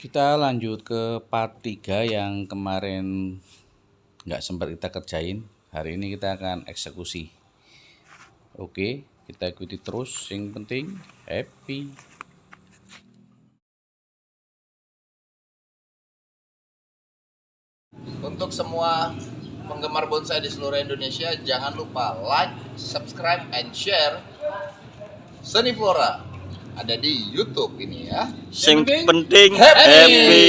Kita lanjut ke part 3 yang kemarin nggak sempat kita kerjain. Hari ini kita akan eksekusi. Oke, kita ikuti terus. Yang penting happy. Untuk semua penggemar bonsai di seluruh Indonesia, jangan lupa like, subscribe, and share Seni Flora. Ada di YouTube ini ya. Yang penting happy. happy.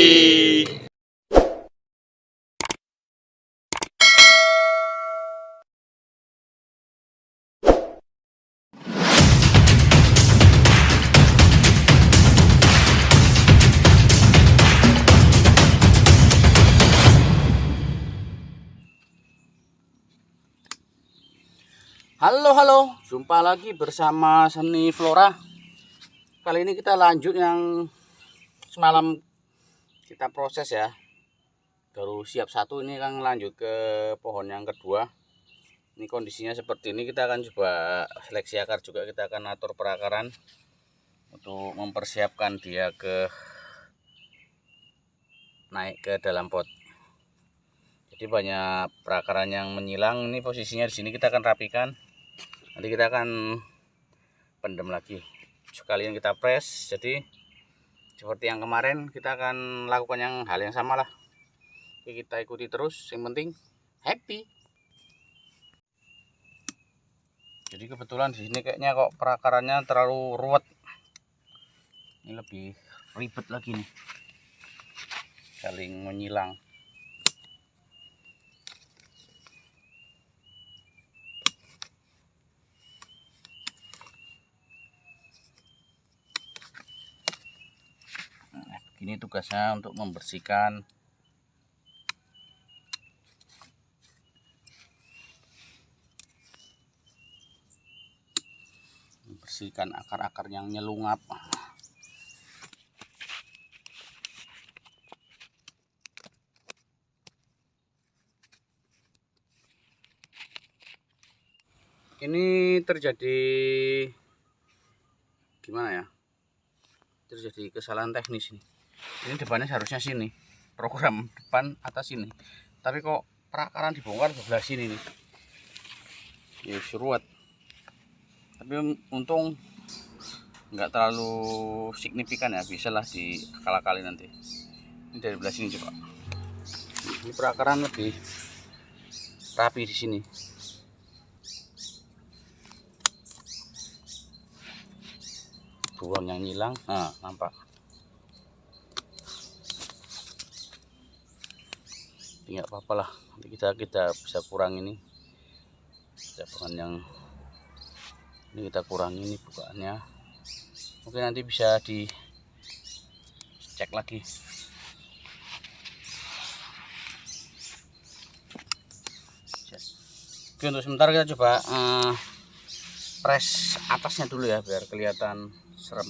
Halo, jumpa lagi bersama Seni Flora. Kali ini kita lanjut yang semalam kita proses ya. Baru siap satu, ini kan lanjut ke pohon yang kedua. Ini kondisinya seperti ini. Kita akan coba seleksi akar juga, kita akan atur perakaran untuk mempersiapkan dia naik ke dalam pot. Jadi banyak perakaran yang menyilang. Ini posisinya di sini kita akan rapikan. Nanti kita akan pendem lagi. Sekalian kita press. Jadi seperti yang kemarin kita akan lakukan hal yang sama lah. Oke, kita ikuti terus. Yang penting happy. Jadi kebetulan di sini kayaknya kok perakarannya terlalu ruwet. Ini lebih ribet lagi nih. Saling menyilang. Ini tugasnya untuk membersihkan akar-akar yang nyelungap. Ini terjadi gimana ya? Terjadi kesalahan teknis ini. Ini depannya seharusnya sini, program depan atas sini, tapi kok perakaran dibongkar sebelah sini nih. Ya ruwet, tapi untung nggak terlalu signifikan ya, bisalah diakal-akali nanti. Ini dari belah sini coba. Ini perakaran lebih rapi di sini. Buang yang hilang, nah nampak. Nggak apa-apa lah, nanti kita bisa kurang ini cabangan yang ini, kita kurangi ini bukaannya. Mungkin nanti bisa dicek lagi. Oke, untuk sementara kita coba press atasnya dulu ya, biar kelihatan serem.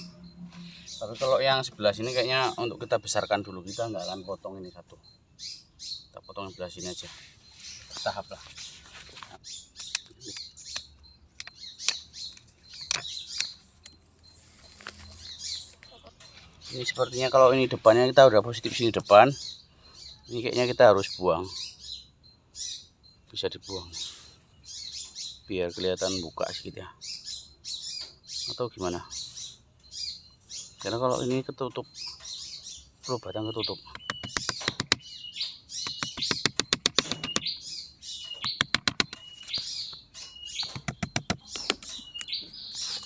Tapi kalau yang sebelah sini kayaknya untuk kita besarkan dulu, kita nggak akan potong ini satu. Kita potong sebelah sini aja, bertahap lah. Ini sepertinya kalau ini depannya kita udah positif sini depan, ini kayaknya kita harus buang. Bisa dibuang biar kelihatan buka sedikit ya, atau gimana? Karena kalau ini ketutup, perlu batang ketutup.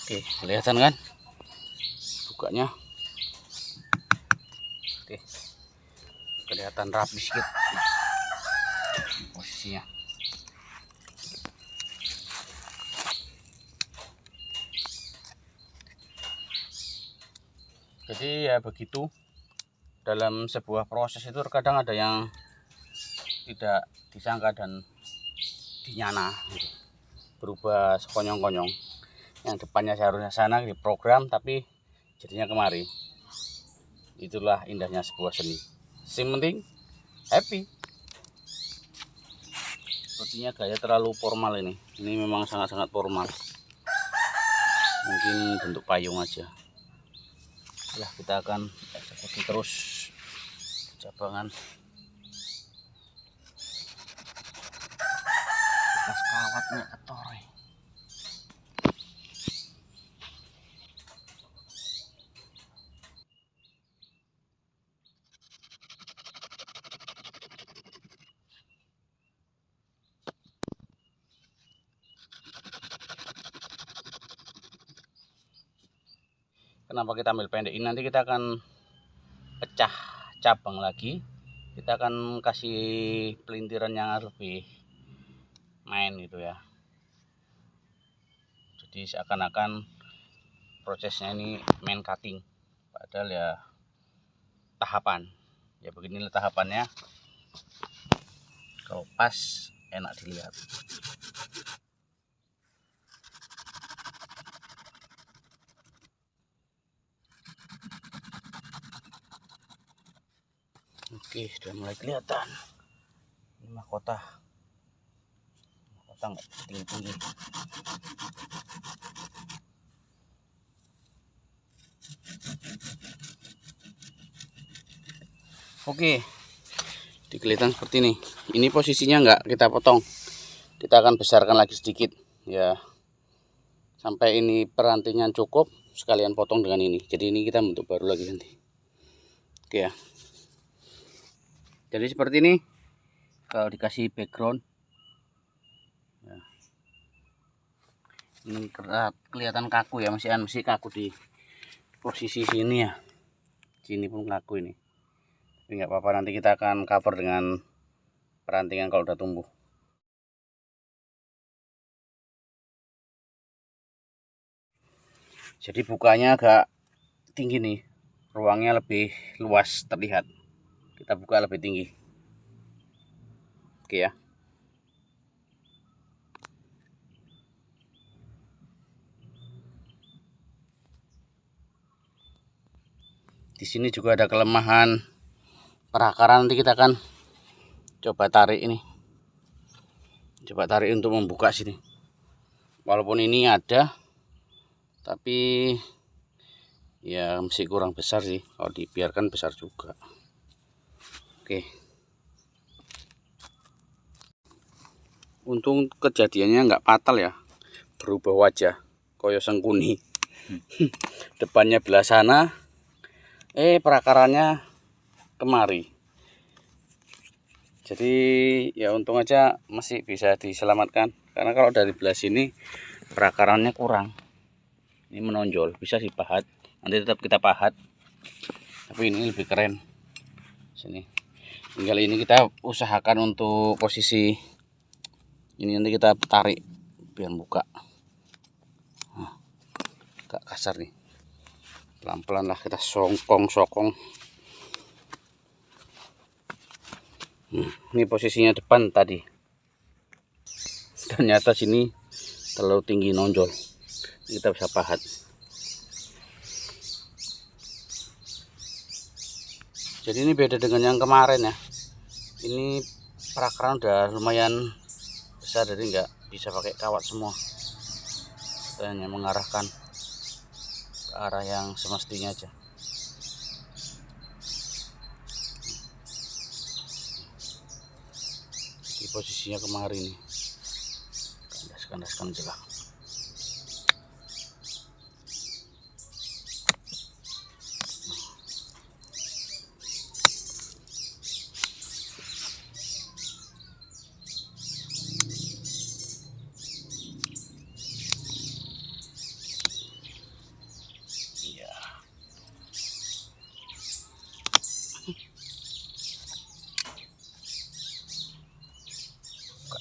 Oke, kelihatan kan bukanya? Oke, kelihatan rapi sedikit posisinya. Jadi ya begitu, dalam sebuah proses itu terkadang ada yang tidak disangka dan dinyana gitu. Berubah sekonyong-konyong. Yang depannya seharusnya sana diprogram, tapi jadinya kemari. Itulah indahnya sebuah seni. Yang penting happy. Sepertinya gaya terlalu formal ini. Ini memang sangat-sangat formal. Mungkin bentuk payung aja. Ya, kita akan eksekusi terus. cabangan bekas kawatnya ketore. Kenapa kita ambil pendek ini? Nanti kita akan pecah cabang lagi. Kita akan kasih pelintiran yang lebih main gitu ya. Jadi seakan-akan prosesnya ini main cutting, padahal ya tahapan. Ya beginilah tahapannya. Kalau pas enak dilihat. Oke, sudah mulai kelihatan. Ini mahkota. Mahkota nggak tinggi-tinggi. Oke, kelihatan seperti ini. Ini posisinya nggak kita potong. Kita akan besarkan lagi sedikit ya. Sampai ini perantinya cukup, sekalian potong dengan ini. Jadi ini kita bentuk baru lagi nanti. Oke ya. Jadi seperti ini. Kalau dikasih background ya. Ini kelihatan kaku ya, masih kaku di posisi sini ya. Sini pun kaku ini. Tapi nggak apa-apa, nanti kita akan cover dengan perantingan kalau udah tumbuh. Jadi bukanya agak tinggi nih, ruangnya lebih luas terlihat. Kita buka lebih tinggi. Oke ya. Di sini juga ada kelemahan perakaran, nanti kita akan coba tarik ini. Coba tarik untuk membuka sini. Walaupun ini ada, tapi ya masih kurang besar sih. Kalau dibiarkan besar juga. Oke. Untung kejadiannya nggak fatal ya. Berubah wajah, koyo sengkuni. Depannya belah sana, perakarannya kemari. Jadi ya untung aja masih bisa diselamatkan. Karena kalau dari belah sini perakarannya kurang. Ini menonjol, bisa dipahat. Nanti tetap kita pahat. Tapi ini lebih keren. Sini. Tinggal ini kita usahakan untuk posisi ini, nanti kita tarik biar buka. Nah, agak kasar nih. Pelan-pelan lah kita sokong. Ini posisinya depan tadi. Ternyata sini terlalu tinggi nonjol. Kita bisa pahat. Jadi ini beda dengan yang kemarin ya. Ini perakaran udah lumayan besar, jadi nggak bisa pakai kawat semua. Kita hanya mengarahkan ke arah yang semestinya aja. Di posisinya kemarin nih, kandas-kandaskan jelas.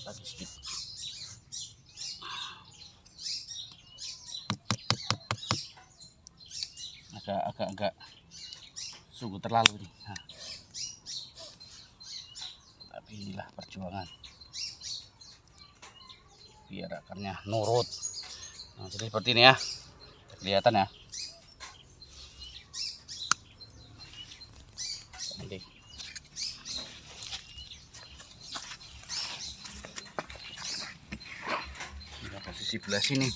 Lagi sedikit. Agak sungguh terlalu nih. Nah. Tapi inilah perjuangan biar akarnya nurut. Nah, jadi seperti ini ya, kelihatan ya. Nanti posisi belah sini.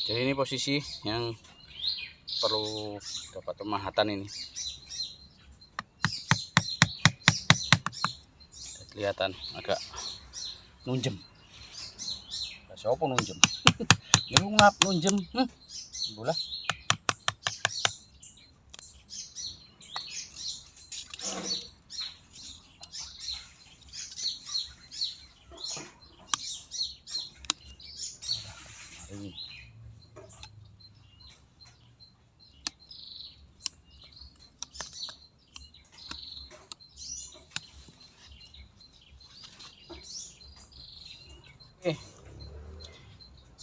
Jadi ini posisi yang perlu dapat pemahatan ini. Kelihatan agak nunjem. Siapa nunjem? Ini ngap nunjem. Bola.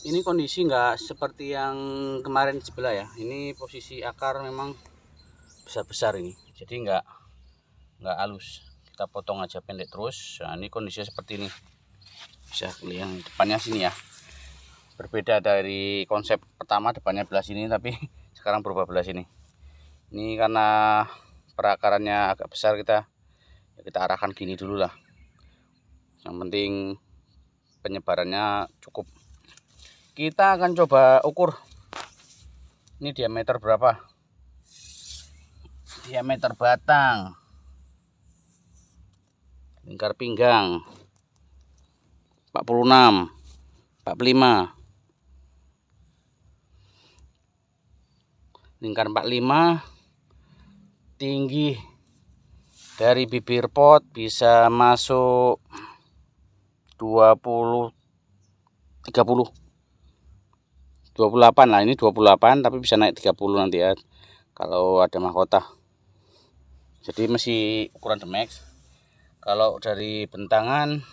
Ini kondisi nggak seperti yang kemarin sebelah ya. Ini posisi akar memang besar-besar ini, jadi nggak halus. Kita potong aja pendek terus. Nah, ini kondisinya seperti ini. Bisa kelihatan depannya sini ya. Berbeda dari konsep pertama, depannya belah sini, tapi sekarang berubah belah sini. Ini karena perakarannya agak besar, kita arahkan gini dulu lah. Yang penting penyebarannya cukup. Kita akan coba ukur ini diameter berapa, diameter batang, lingkar pinggang 46, 45, lingkar 45, tinggi dari bibir pot bisa masuk 20, 30, 28 lah. Ini 28 tapi bisa naik 30 nanti ya kalau ada mahkota. Jadi masih ukuran Demex. Kalau dari bentangan,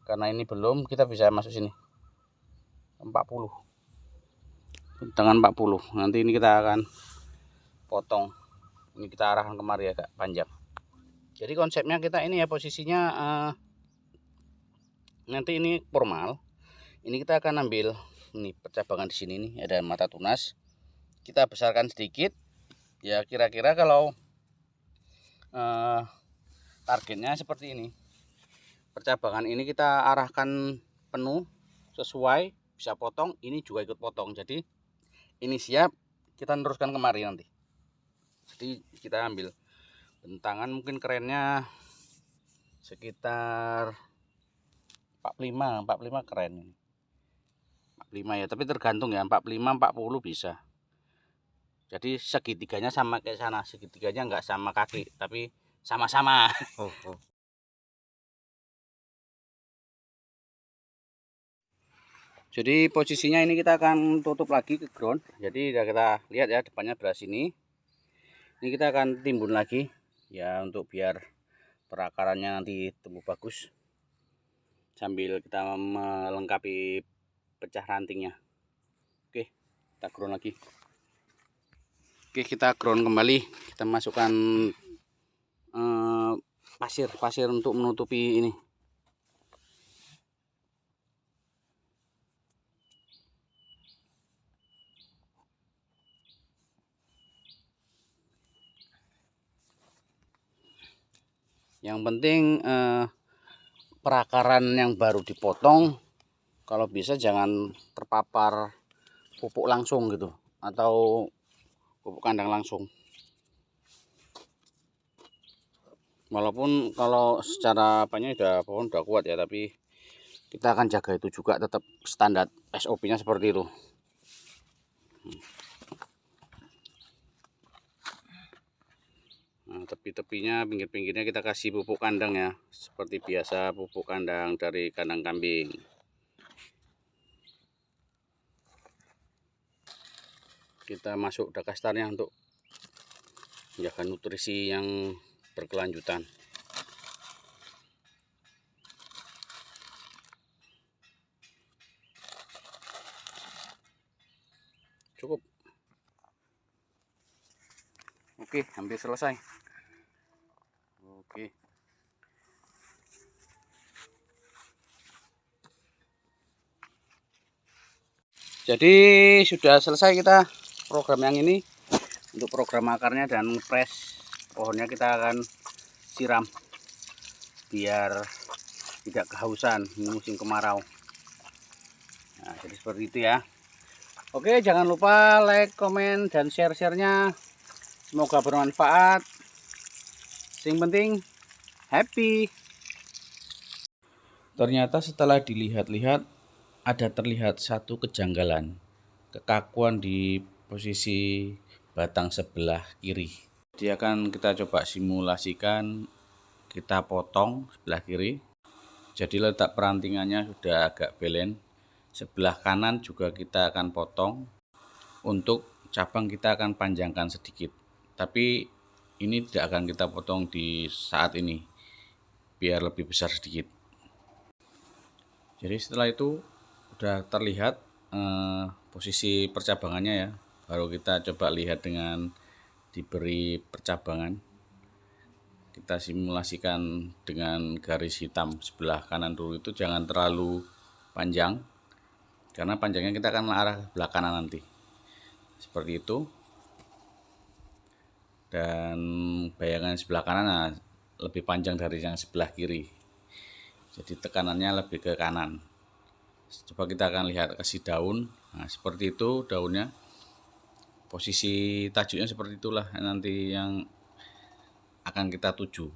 karena ini belum, kita bisa masuk sini 40, bentangan 40. Nanti ini kita akan potong, ini kita arahkan kemari agak panjang. Jadi konsepnya kita ini ya, posisinya nanti ini formal. Ini kita akan ambil ini percabangan di sini nih, ada mata tunas. Kita besarkan sedikit. Ya kira-kira kalau targetnya seperti ini. Percabangan ini kita arahkan penuh sesuai, bisa potong, ini juga ikut potong. Jadi ini siap, kita teruskan kemari nanti. Jadi kita ambil bentangan, mungkin kerennya sekitar 45 keren ini. 45 ya, tapi tergantung ya, 45 40 bisa. Jadi segitiganya sama kayak sana, segitiganya enggak sama kaki, tapi sama-sama. Jadi posisinya ini kita akan tutup lagi ke ground. Jadi udah kita lihat ya, depannya belah sini. Ini kita akan timbun lagi ya, untuk biar perakarannya nanti tumbuh bagus, sambil kita melengkapi pecah rantingnya. Oke, kita ground lagi. Oke, kita ground kembali. Kita masukkan pasir untuk menutupi ini. Yang penting perakaran yang baru dipotong, kalau bisa jangan terpapar pupuk langsung gitu, atau pupuk kandang langsung. Walaupun kalau secara apanya pohon udah kuat ya, tapi kita akan jaga itu juga, tetap standar SOP-nya seperti itu. Nah, tepi-tepinya, pinggir-pinggirnya kita kasih pupuk kandang ya, seperti biasa pupuk kandang dari kandang kambing. Kita masuk dakastarnya untuk menjaga nutrisi yang berkelanjutan. Cukup. Oke, hampir selesai. Oke. Jadi sudah selesai kita program yang ini. Untuk program akarnya dan ngepres pohonnya kita akan siram biar tidak kehausan, ini musim kemarau. Nah, jadi seperti itu ya. Oke, jangan lupa like, komen, dan share-nya. Semoga bermanfaat. Yang penting happy. Ternyata setelah dilihat-lihat ada terlihat satu kejanggalan, kekakuan di posisi batang sebelah kiri. Jadi akan kita coba simulasikan, kita potong sebelah kiri. Jadi letak perantingannya sudah agak belen. Sebelah kanan juga kita akan potong. Untuk cabang kita akan panjangkan sedikit. Tapi ini tidak akan kita potong di saat ini, biar lebih besar sedikit. Jadi setelah itu udah terlihat posisi percabangannya ya. Baru kita coba lihat dengan diberi percabangan. Kita simulasikan dengan garis hitam sebelah kanan dulu, itu jangan terlalu panjang, karena panjangnya kita akan arah ke belah kanan nanti. Seperti itu. Dan bayangan sebelah kanan lebih panjang dari yang sebelah kiri. Jadi tekanannya lebih ke kanan. Coba kita akan lihat kasih daun. Nah, seperti itu daunnya. Posisi tajuknya seperti itulah nanti yang akan kita tuju.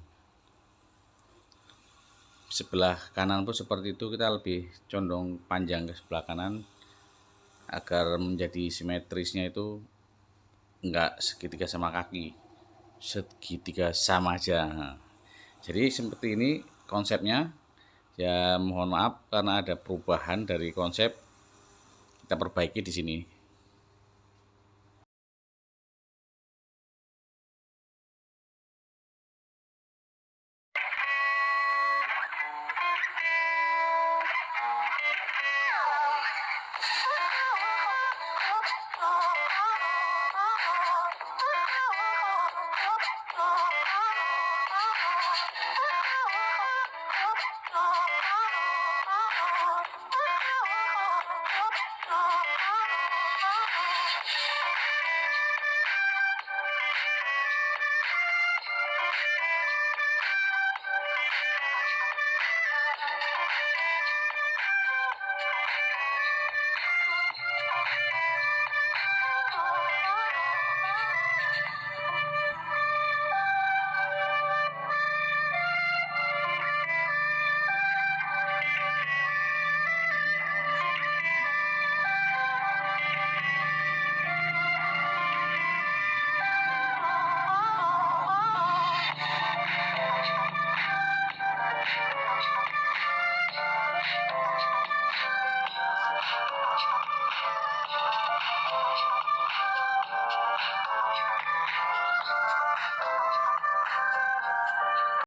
Sebelah kanan pun seperti itu, kita lebih condong panjang ke sebelah kanan agar menjadi simetrisnya itu enggak segitiga sama kaki, segitiga sama aja. Jadi seperti ini konsepnya. Ya mohon maaf karena ada perubahan dari konsep, kita perbaiki di sini.